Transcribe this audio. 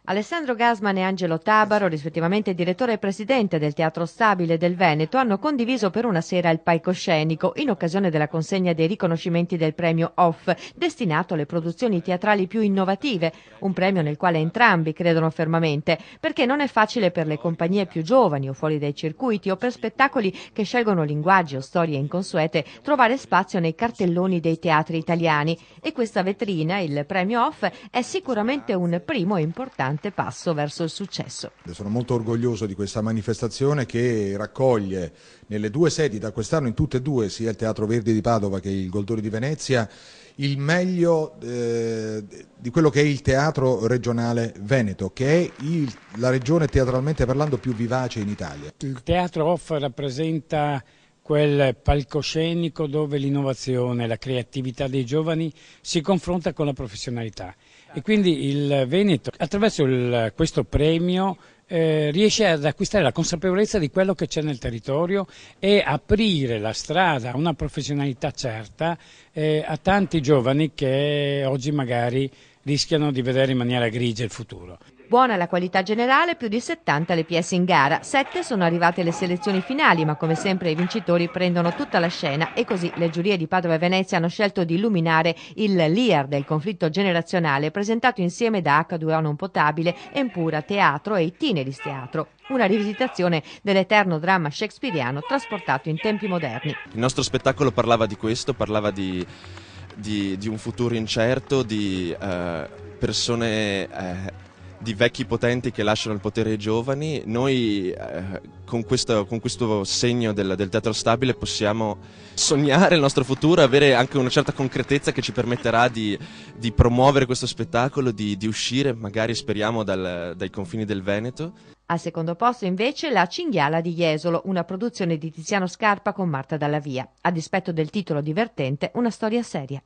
Alessandro Gasman e Angelo Tabaro, rispettivamente direttore e presidente del Teatro Stabile del Veneto, hanno condiviso per una sera il palcoscenico in occasione della consegna dei riconoscimenti del premio OFF, destinato alle produzioni teatrali più innovative, un premio nel quale entrambi credono fermamente, perché non è facile per le compagnie più giovani o fuori dai circuiti o per spettacoli che scelgono linguaggi o storie inconsuete trovare spazio nei cartelloni dei teatri italiani, e questa vetrina, il premio OFF, è sicuramente un primo e importante passo verso il successo. Sono molto orgoglioso di questa manifestazione che raccoglie nelle due sedi da quest'anno, in tutte e due, sia il Teatro Verdi di Padova che il Goldoni di Venezia, il meglio di quello che è il teatro regionale veneto, che è la regione teatralmente parlando più vivace in Italia. Il Teatro OFF rappresenta quel palcoscenico dove l'innovazione, la creatività dei giovani si confronta con la professionalità, e quindi il Veneto attraverso questo premio riesce ad acquistare la consapevolezza di quello che c'è nel territorio e aprire la strada a una professionalità certa a tanti giovani che oggi magari rischiano di vedere in maniera grigia il futuro. Buona la qualità generale, più di 70 le pièce in gara, 7 sono arrivate alle selezioni finali, ma come sempre i vincitori prendono tutta la scena, e così le giurie di Padova e Venezia hanno scelto di illuminare il Lear del conflitto generazionale, presentato insieme da H2O Non Potabile, Empura Teatro e Itineris Teatro, una rivisitazione dell'eterno dramma shakespeariano trasportato in tempi moderni. Il nostro spettacolo parlava di questo, parlava di un futuro incerto, di persone di vecchi potenti che lasciano il potere ai giovani. Noi con questo segno del Teatro Stabile possiamo sognare il nostro futuro, avere anche una certa concretezza che ci permetterà di promuovere questo spettacolo, di uscire magari, speriamo, dai confini del Veneto. Al secondo posto invece La Cinghiala di Jesolo, una produzione di Tiziano Scarpa con Marta Dalla Via. A dispetto del titolo divertente, una storia seria.